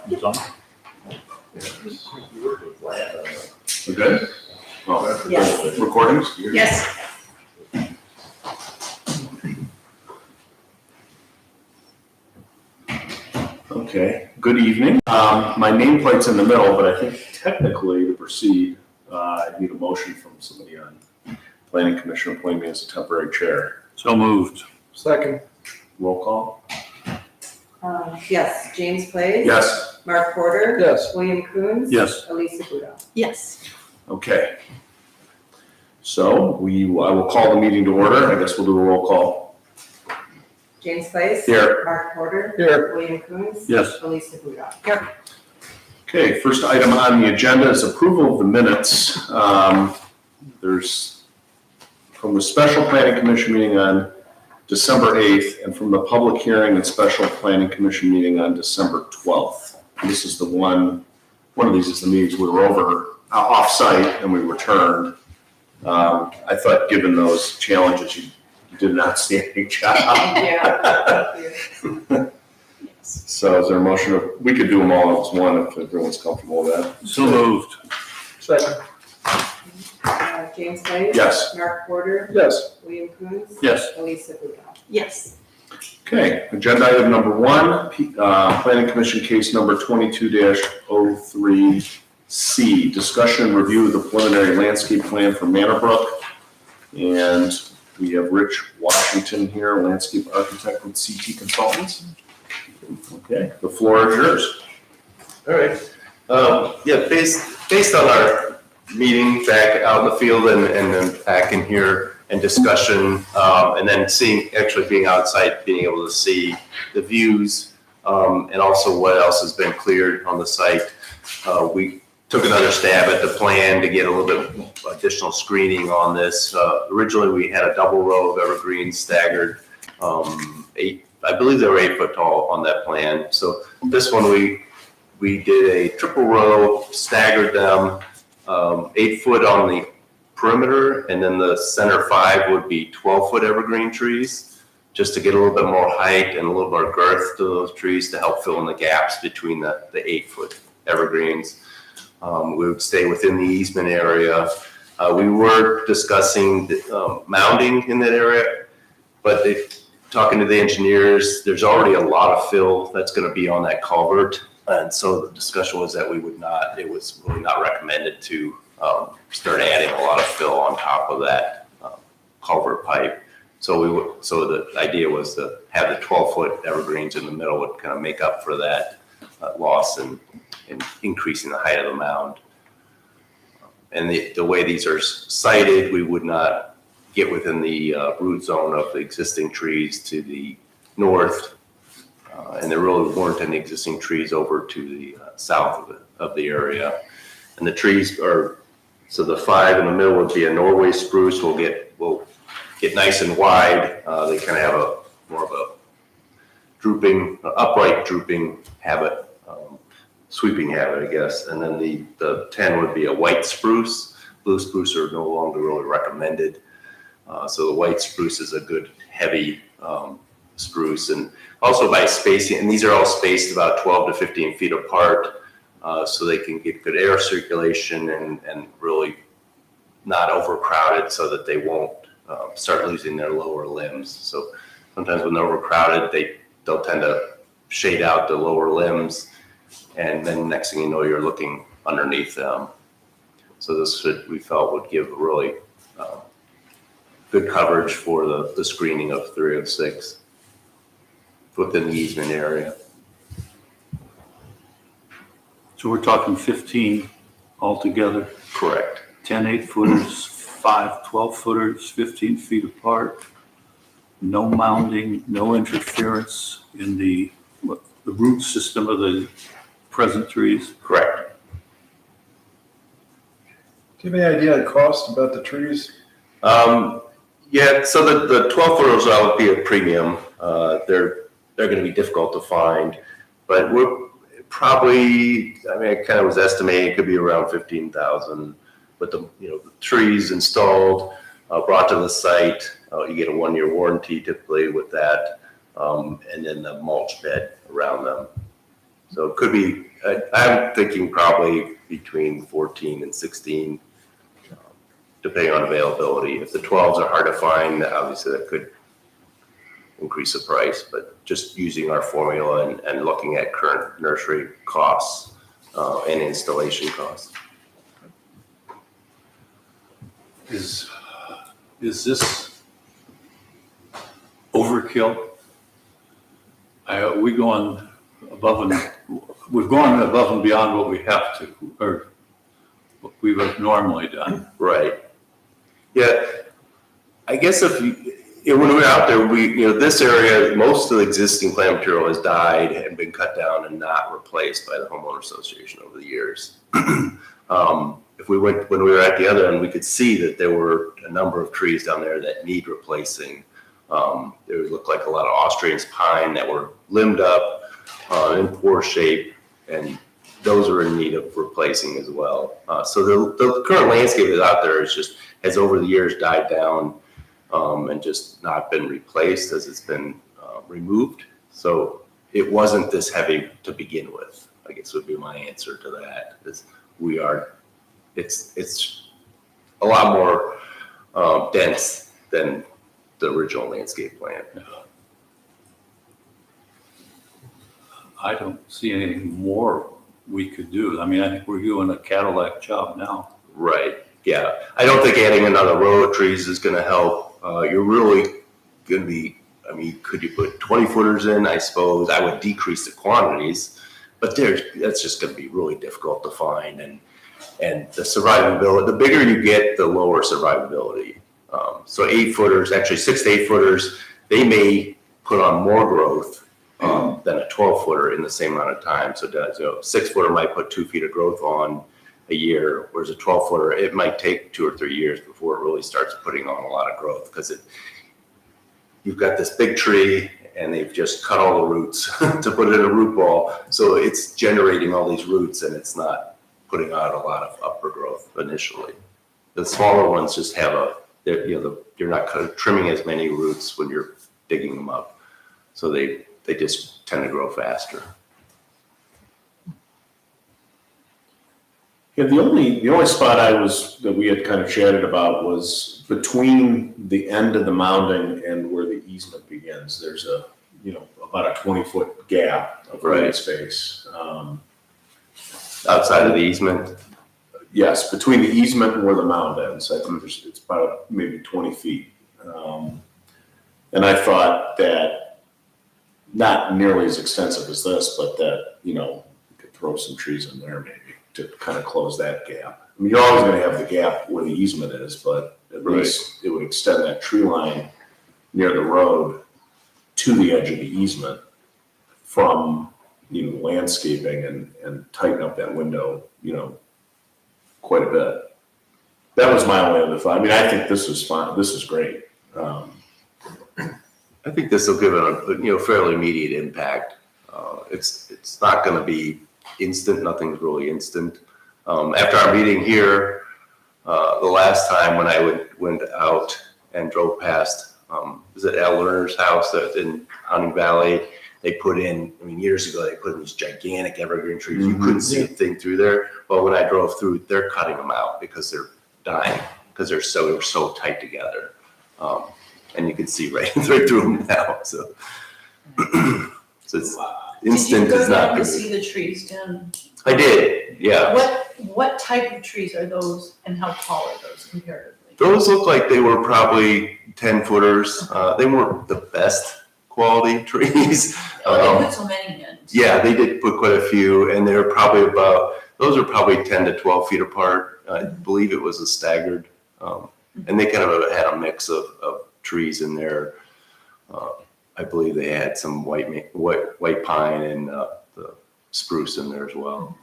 We're good? Oh, Yes. Recordings? Yes. Okay, good evening. My nameplate's in the middle, but I think technically to proceed, I need a motion from somebody on Planning Commission appointing me as a temporary chair. So moved. Second. Roll call? Yes, James Clay. Yes. Mark Porter. Yes. William Coons. Yes. Elisa Budo. Yes. Okay. So I will call the meeting to order. I guess we'll do a roll call. James Clay. Here. Mark Porter. Here. William Coons. Yes. Elisa Budo. Here. Okay, first item on the agenda is approval of the minutes. There's from the special planning commission meeting on December 8th and from the public hearing and special planning commission meeting on December 12th. This is the one of these is the meetings we were over off-site and we returned. I thought given those challenges, you did an outstanding job. Yeah. Thank you. So is there a motion we could do them all as one if everyone's comfortable with that? So moved. Second. James Clay. Yes. Mark Porter. Yes. William Coons. Yes. Elisa Budo. Yes. Okay, agenda item number 1, Planning Commission case number 22-03C, discussion and review of the preliminary landscape plan for Manor Brook. And we have Rich Washington here, landscape architect with CT Consultants. Okay, the floor is yours. All right. Yeah, based on our meeting back out in the field and then back in here and discussion, and then actually being outside, being able to see the views, and also what else has been cleared on the site. We took another stab at the plan to get a little bit additional screening on this. Originally, we had a double row of evergreens staggered, I believe they were 8 foot tall on that plan. So this one, we did a triple row, staggered them, 8 foot on the perimeter, and then the center 5 would be 12-foot evergreen trees, just to get a little bit more height and a little more girth to those trees to help fill in the gaps between the 8-foot evergreens. We would stay within the easement area. We were discussing mounding in that area, but talking to the engineers, there's already a lot of fill that's going to be on that culvert. And so the discussion was that it was really not recommended to start adding a lot of fill on top of that culvert pipe. So the idea was to have the 12-foot evergreens in the middle would kind of make up for that loss and increasing the height of the mound. And the way these are sited, we would not get within the root zone of the existing trees to the north. And there really weren't any existing trees over to the south of the area. And the trees so the 5 in the middle would be a Norway spruce. Will get nice and wide. They kind of have more of a upright drooping habit, sweeping habit, I guess. And then the 10 would be a white spruce. Blue spruce are no longer really recommended. So the white spruce is a good heavy spruce, and also by spacing, and these are all spaced about 12 to 15 feet apart, so they can get good air circulation and really not overcrowded so that they won't start losing their lower limbs. So sometimes when they're overcrowded, they'll tend to shade out the lower limbs, and then next thing you know, you're looking underneath them. So this we felt would give really good coverage for the screening of 306 within the easement area. So we're talking 15 altogether, Correct. 10 8-footers, 5 12-footers, 15 feet apart, no mounding, no interference in the root system of the present trees. Correct. Do you have any idea of the cost about the trees? Yeah, so the 12-footers would be a premium. They're going to be difficult to find, but we're probably, I kind of was estimating it could be around 15,000 with the trees installed, brought to the site. You get a 1-year warranty typically with that, and then the mulch bed around them. So it could be, I'm thinking probably between 14 and 16, depending on availability. If the 12s are hard to find, obviously that could increase the price, but just using our formula and looking at current nursery costs and installation costs. Is this overkill? We've gone above and beyond what we have to, or what we would have normally done. Right. Yeah. I guess when we were out there, this area, most of the existing plant material has died and been cut down and not replaced by the homeowner association over the years. When we were at the other end, we could see that there were a number of trees down there that need replacing. They looked like a lot of Austrian pine that were limbed up, in poor shape, and those are in need of replacing as well. So the current landscape that's out there has over the years died down and just not been replaced as it's been removed. So it wasn't this heavy to begin with, I guess would be my answer to that. It's a lot more dense than the original landscape plan. I don't see anything more we could do. I mean, I think we're doing a Cadillac job now. Right, yeah. I don't think adding another row of trees is gonna help. You're really gonna be, could you put 20 footers in? I suppose I would decrease the quantities, but that's just gonna be really difficult to find. And the survivability, the bigger you get, the lower survivability. So 8 footers, actually 6 to 8 footers, they may put on more growth than a 12 footer in the same amount of time. So 6 footer might put 2 feet of growth on a year, whereas a 12 footer, it might take 2 or 3 years before it really starts putting on a lot of growth, because you've got this big tree and they've just cut all the roots to put it in a root ball. So it's generating all these roots and it's not putting out a lot of upper growth initially. The smaller ones just have you're not trimming as many roots when you're digging them up. So they just tend to grow faster. Yeah, the only spot that we had kind of chatted about was between the end of the mounding and where the easement begins. There's about a 20-foot gap of green space. Outside of the easement? Yes, between the easement and where the mound ends. I think it's about maybe 20 feet. And I thought that not nearly as extensive as this, but that, you could throw some trees in there maybe to kind of close that gap. I mean, you're always going to have the gap where the easement is, but at least it would extend that tree line near the road to the edge of the easement from, landscaping and tighten up that window, quite a bit. That was my only other thought. I mean, I think this is fine. This is great. I think this will give it a fairly immediate impact. It's not going to be instant. Nothing's really instant. After our meeting here, the last time when I went out and drove past, was it Al Lerner's house in Hunting Valley? They put in, years ago, they put in these gigantic evergreen trees. You couldn't see a thing through there. Well, when I drove through, they're cutting them out because they're dying, because they're so tight together. And you can see right through them now. So it's instant is not Did you go down to good. see the trees down? I did, yeah. What type of trees are those and how tall are those comparatively? Those look like they were probably 10 footers. They weren't the best quality trees. Oh, they put so many in. Yeah, they did put quite a few, and they're probably those are probably 10 to 12 feet apart. I believe it was a staggered, and they kind of had a mix of trees in there. I believe they had some white pine and the spruce in there as well.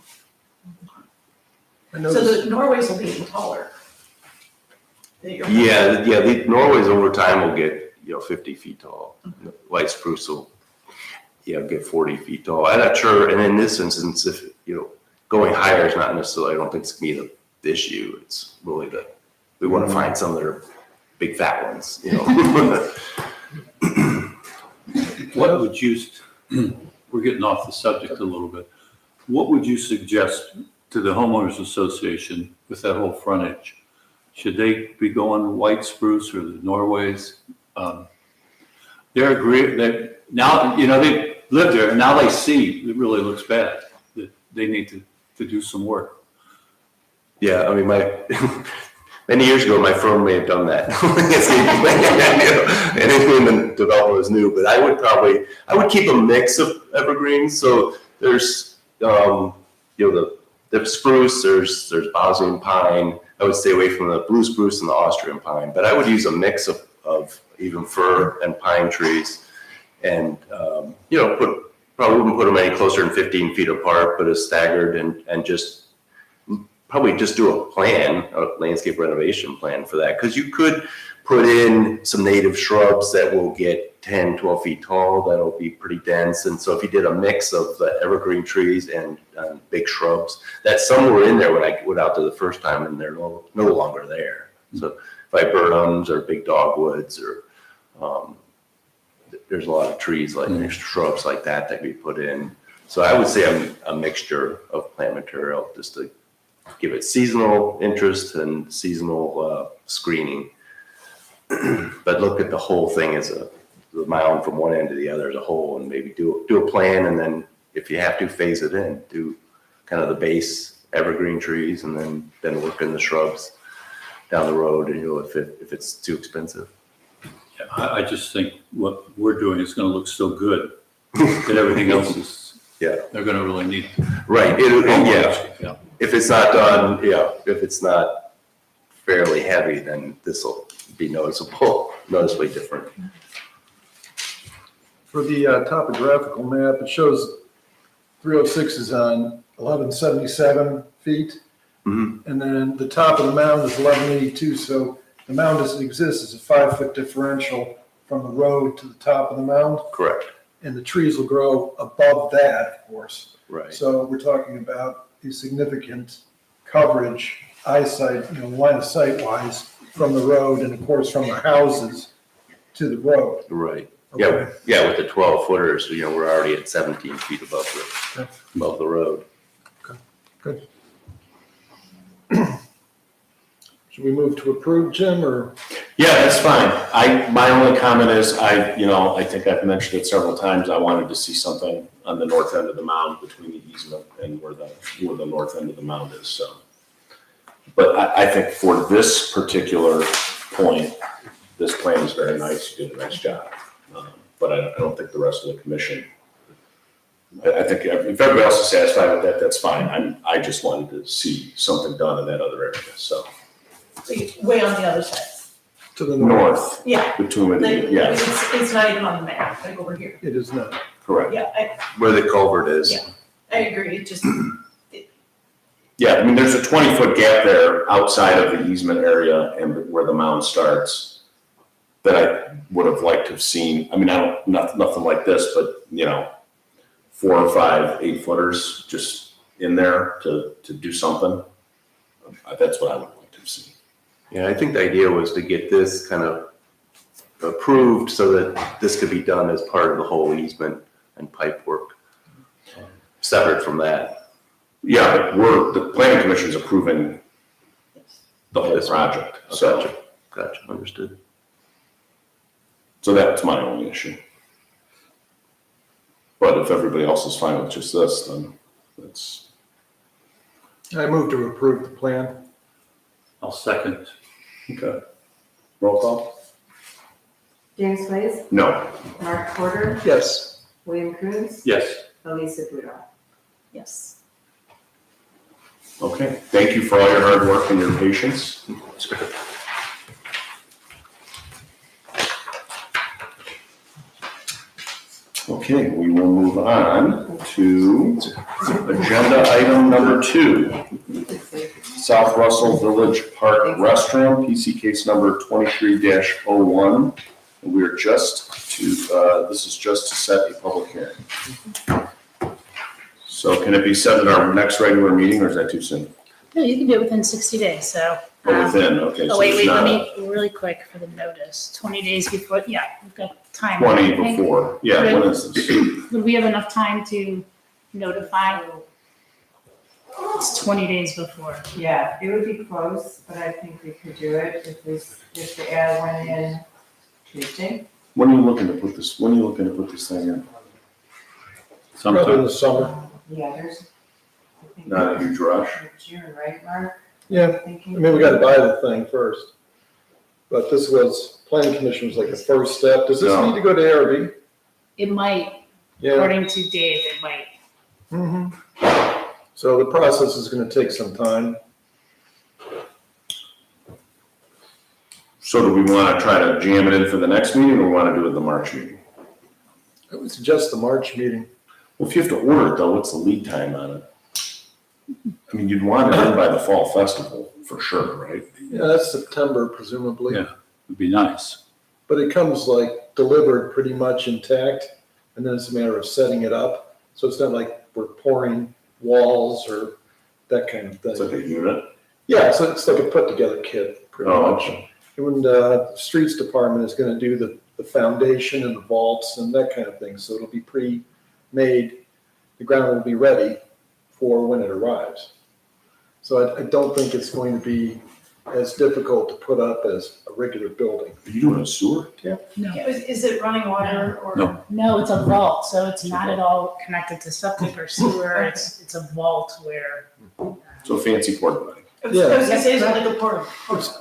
I So noticed, the Norways will be even taller. Yeah, the Norways over time will get 50 feet tall. The white spruce will get 40 feet tall. I'm not sure. And in this instance, if going higher is not necessarily, I don't think it's gonna be the issue. It's really we want to find some that are big fat ones. What would you, we're getting off the subject a little bit. what would you suggest to the homeowners association with that whole frontage? Should they be going white spruce or the Norways? They're they now, they live there and now they see it really looks bad, that they need to do some work. Yeah, I mean, many years ago, my firm may have done that. Anything the developer was new, but I would keep a mix of evergreens. So there's, the spruce, there's Bosnian pine. I would stay away from the blue spruce and the Austrian pine, but I would use a mix of even fir and pine trees. And, probably wouldn't put them any closer than 15 feet apart, but as staggered and just probably just do a plan, a landscape renovation plan for that. Because you could put in some native shrubs that will get 10, 12 feet tall. That'll be pretty dense. And so if you did a mix of the evergreen trees and big shrubs, that some were in there when I went out there the first time and they're no longer there. So viburnums or big dogwoods or there's a lot of trees like shrubs like that could be put in. So I would say a mixture of plant material just to give it seasonal interest and seasonal screening. But look at the whole thing as the mound from one end to the other as a whole, and maybe do a plan, and then if you have to phase it in, do kind of the base evergreen trees, and then work in the shrubs down the road, and if it's too expensive. Yeah, I just think what we're doing is going to look so good that everything else is, Yeah. they're going to really need. Right. Yeah. If it's not done, if it's not fairly heavy, then this will be noticeably different. For the topographical map, it shows 306 is on 1177 feet. Mm-hmm. And then the top of the mound is 1182. So the mound as it exists is a 5-foot differential from the road to the top of the mound. Correct. And the trees will grow above that, of course. Right. So we're talking about a significant coverage, eyesight, line of sight wise from the road and of course from the houses to the road. Right. Okay. Yeah. With the 12 footers, we're already at 17 feet above the road. Good. Should we move to approve, Jim, or? Yeah, that's fine. My only comment is, I think I've mentioned it several times, I wanted to see something on the north end of the mound between the easement and where the north end of the mound is, so. But I think for this particular point, this plan is very nice, you did a nice job. But I don't think the rest of the commission, I think if everybody else is satisfied with that, that's fine. I just wanted to see something done in that other area, so. So you're way on the other side. To the north. North, Yeah. between, yeah, It's not even on the map, like over here. It is not. correct. Yeah, Where the culvert is. Yeah. I agree, it just, Yeah, I mean, there's a 20-foot gap there outside of the easement area and where the mound starts that I would have liked to have seen. I mean, nothing like this, but, 4 or 5 8-footers just in there to do something. That's what I would like to have seen. Yeah, I think the idea was to get this kind of approved so that this could be done as part of the whole easement and pipe work, separate from that. Yeah, but the planning commission's approving the whole This one. project, so. Gotcha, understood. So that's my only issue. But if everybody else is fine with just this, then that's, I move to approve the plan. I'll second. okay. Roll call? James Blaze, No. Mark Porter, Yes. William Coons, Yes. Elisa Budar. yes. Okay, thank you for all your hard work and your patience. Okay, we will move on to agenda item number 2. South Russell Village Park Restroom, PC case number 23-01. And we are this is just to set a public hearing. So can it be set at our next regular meeting, or is that too soon? No, you can do it within 60 days, so. Oh, within, okay. Oh, so wait, there's let not me, really quick for the notice, 20 days before, yeah, we've got time. 20 I think. before, yeah, when is this? Would we have enough time to notify? It's 20 days before. Yeah, it would be close, but I think we could do it if the ad went in Tuesday. When are you looking to put this thing in? Probably in Sometime, the summer. Yeah, there's, I think, Not a huge rush? June, right, Mark? Yeah, Thinking. I mean, we gotta buy the thing first. But this was, planning commission was like the first step. Does this No. need to go to ARB? It might, Yeah. according to Dave, it might. Mhm. So the process is gonna take some time. So do we want to try to jam it in for the next meeting, or want to do it the March meeting? I would suggest the March meeting. Well, if you have to order it though, what's the lead time on it? I mean, you'd want it in by the fall festival, for sure, right? Yeah, that's September presumably. Yeah. Would be nice. But it comes like delivered pretty much intact, and then it's a matter of setting it up. So it's not like we're pouring walls or that kind of It's like thing. a unit. Yeah, so it's like a put-together kit, pretty Oh, much. okay. When the streets department is gonna do the foundation and the vaults and that kind of thing, so it'll be pre-made. The ground will be ready for when it arrives. So I don't think it's going to be as difficult to put up as a regular building. Are you doing a sewer? No. Is it running water or? No. No, it's a vault, so it's not at all connected to septic or sewer. It's a vault where. So fancy porta potty. I was gonna say, is it like a portable?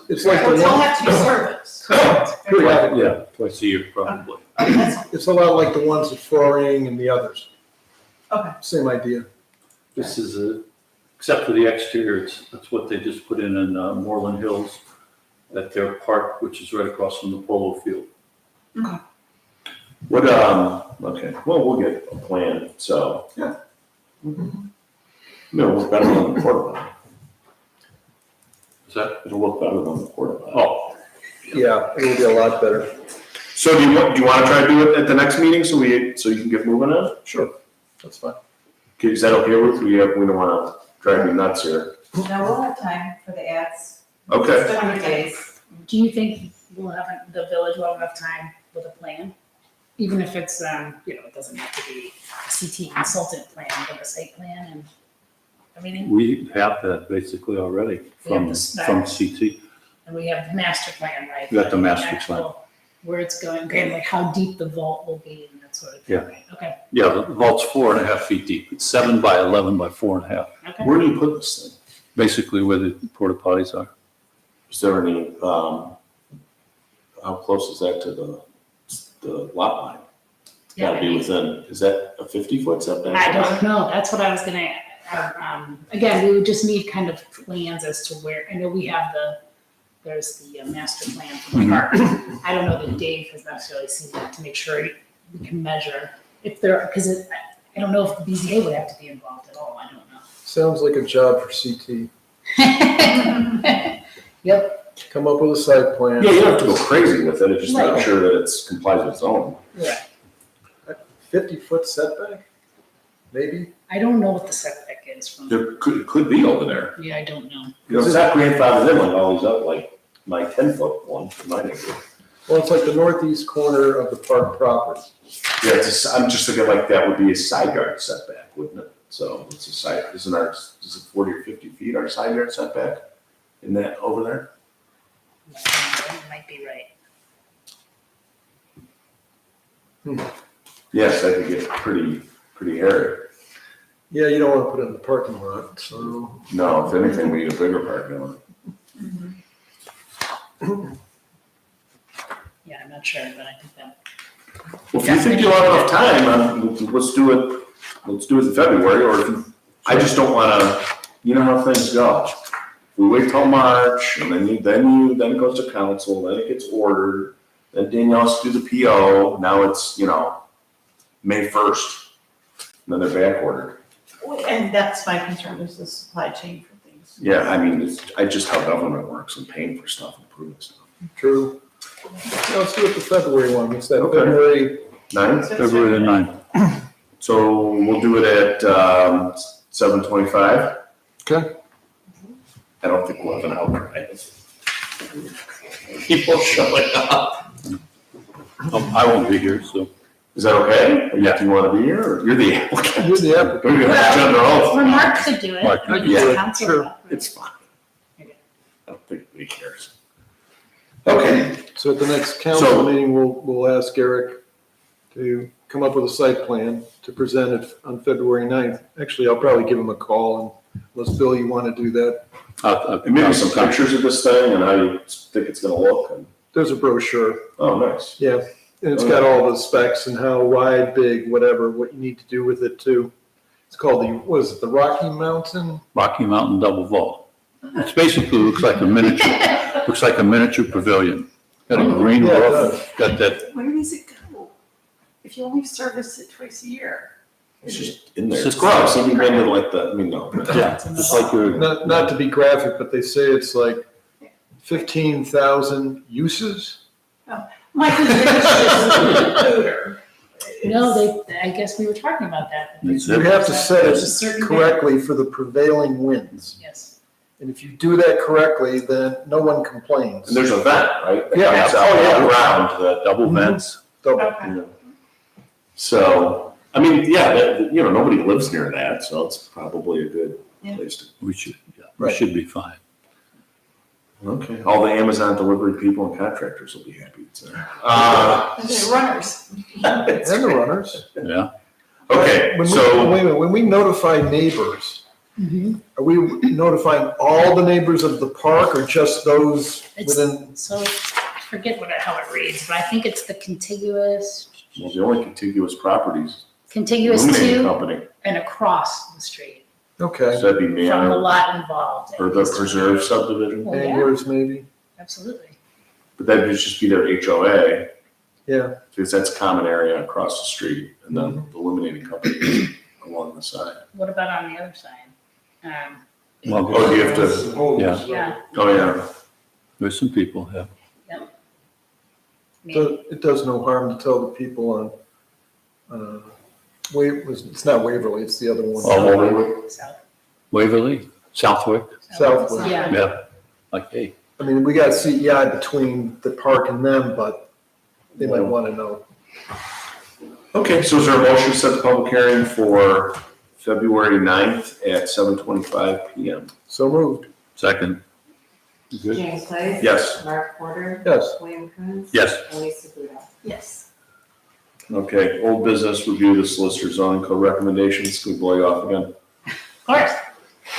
It's like So the it's all one, have to be serviced. periodically. Yeah, twice a year probably. It's a lot like the ones at Flooring and the others. Okay. Same idea. This is except for the exterior, that's what they just put in Moreland Hills at their park, which is right across from the polo field. What, okay, well, we'll get a plan, so. Yeah. It'll look better than the porta potty. Is that? It'll look better than the porta potty. Oh, Yeah, it will be a lot better. So do you want to try to do it at the next meeting so you can get moving on it? Sure, that's fine. Okay, is that okay, Ruth? We don't want to drive you nuts here. No, we'll have time for the ads. Okay. 20 days. Do you think the village will have enough time with a plan? Even if it's, it doesn't have to be a CT consultant plan, but a site plan and everything? we have that basically already We have from the specs. CT. And we have the master plan, right? We got the master actual- plan. Where it's going, okay, like how deep the vault will be and that sort of thing. Yeah. Right? Okay, Yeah, the vault's 4.5 feet deep. It's 7 by 11 by 4.5. okay. Where do you put this thing? Basically where the porta potties are. Is there any, how close is that to the lot line? It's gotta be within, is that a 50-foot setback? I don't know, that's what I was gonna, again, we would just need kind of plans as to where, I know we have there's the master plan for the park. I don't know that Dave has necessarily seen that to make sure we can measure if there, because I don't know if the BZA would have to be involved at all, I don't know. Sounds like a job for CT. Yep, Come up with a site plan. Yeah, you don't have to go crazy with it, just make Right. sure that it's complies with zone. right. 50-foot setback, maybe? I don't know what the setback is from, There could be over there. yeah, I don't know. You know, it's not grandfathered in like all these other, like my 10-foot one, my neighborhood. Well, it's like the northeast corner of the park property. Yeah, I'm just thinking like that would be a side yard setback, wouldn't it? So it's a side, is it 40 or 50 feet, our side yard setback? In that over there? You might be right. Yes, that could get pretty hairy. Yeah, you don't want to put it in the parking lot, so. No, if anything, we need a bigger parking lot. Yeah, I'm not sure, but I think that, Well, if you think you'll have enough time, let's do it in February, or if you, I just don't wanna, you know how things go. We wait till March, and then it goes to council, then it gets ordered, then Danielle has to do the PO, now it's, May 1st, and then they're back ordered. And that's my concern, is the supply chain for things. Yeah, I mean, it's just how government works and paying for stuff and approving stuff. True. Yeah, let's do it the February one. It's that Okay. February, 9th? February the 9th. So we'll do it at 7:25. Okay. I don't think we'll have an outcry. People showing up. I won't be here, so. Is that okay? Or do you want to be here, or you're the applicant? You're the applicant. We're gonna have gender oath. Or Mark could do it. Mark could Maybe do it's it. council Sure. rep. It's fine. Okay. I don't think anybody cares. Okay, So at the next council meeting, we'll ask Eric to come up with a site plan to present it on February 9th. Actually, I'll probably give him a call, and unless, Bill, you want to do that. and maybe some pictures of this thing and how you think it's gonna look. And There's a brochure, oh, nice. and it's got all the specs and how wide, big, whatever, what you need to do with it too. It's called the Rocky Mountain? Rocky Mountain Double Vault. It's basically looks like a miniature pavilion. Got a green Yeah, it roof, got that, Where does it go? If you only service it twice a year. It's just in there. It's It's just- gross. Have you been to like the, I mean, no. yeah, just like your, Not to be graphic, but they say it's like 15,000 uses? My position is odor. No, I guess we were talking about that. That's You it. have to set There's a it certain- correctly for the prevailing winds. Yes. And if you do that correctly, then no one complains. And there's a vent, right? that Yeah. comes out Oh, yeah. Around the Double vents. Double. Okay. So, I mean, yeah, nobody lives near that, so it's probably a good Yeah. place to. We should, Right. should be fine. Okay. All the Amazon delivery people and contractors will be happy. So. And the runners. And the runners. Yeah. Okay, When we- so, Wait a minute, when we notify neighbors, Mhm. are we notifying all the neighbors of the park or just those It's- within? So I forget how it reads, but I think it's the contiguous well, the only contiguous properties, contiguous illuminating to company, and across the street Okay, so that'd be from the Manor lot involved. or the preserve subdivision, Well, yeah, anglers maybe, absolutely. but that'd just be their HOA, yeah. because that's common area across the street, and then the illuminating company is along the side. What about on the other side? Well, Oh, do you have to, yeah, Yeah, oh, yeah. there's some people, yeah. maybe. It does no harm to tell the people on, it's not Waverly, it's the other one. Oh, South. Waverly, Southwick, Southwood. Yeah. yeah, like, hey, I mean, we got CEI between the park and them, but they might want to know. Okay, so is there a motion to set the public hearing for February 9th at 7:25 PM? So moved. second. Good? James Clay. Yes. Mark Porter. Yes. William Coons. Yes. And Lisa Buda. Yes. Okay, old business, review the solicitor zoning code recommendations. Can we blow you off again? Of course.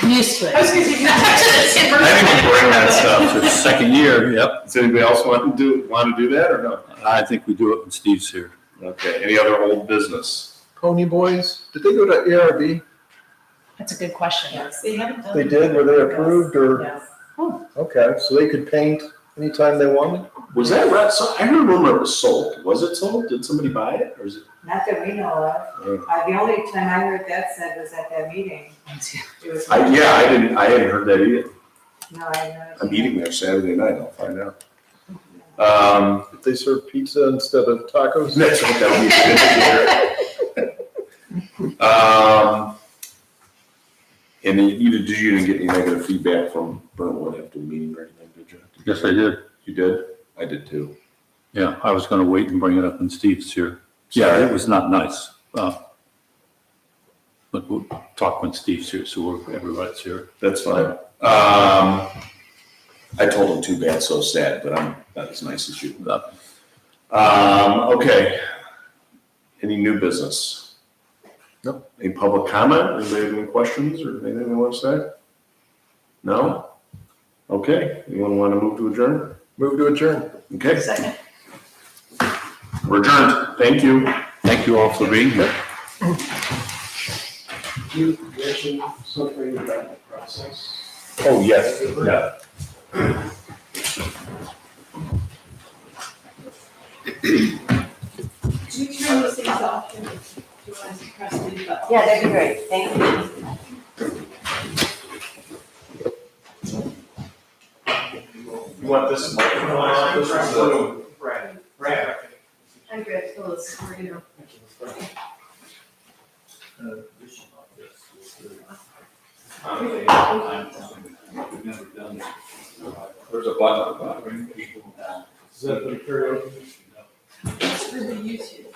I'm used to I was it. gonna say, you I didn't even bring that stuff. It's the second year, yep. Does anybody else want to do that or no? I think we do it when Steve's here. Okay, any other old business? Pony Boys, did they go to ARB? That's a good question. Yes. They haven't done. They did, were they approved or? Yes. Okay, so they could paint anytime they wanted? Was that right? So I heard a rumor it was sold. Was it sold? Did somebody buy it or is it? Not that we know of. The only time I heard that said was at that meeting. It was. I hadn't heard that either. No, I know. I'm eating there Saturday night, I'll find out. If they serve pizza instead of tacos? That's what that would be. And then you didn't get any negative feedback from Brentwood after the meeting or anything, did you? Yes, I did. You did? I did too. Yeah, I was gonna wait and bring it up when Steve's here. Yeah, it was not nice. But we'll talk when Steve's here, so everybody's here. That's fine. I told him too bad, so sad, but I'm not as nice as you. Okay. Any new business? No. Any public comment? Anybody have any questions or anything they want to say? No? Okay. Anyone want to move to adjourn? Move to adjourn. Okay. Second. We're adjourned. Thank you. Thank you all for being here. You mentioned something about the process. Oh, yes. Yeah. Do you turn these things off? Do you want to press the button? Yeah, that'd be great. Thank you. You want this microphone on? This is the. Right. I'm good, Phyllis, we're gonna. There's a button. Is that for the karaoke?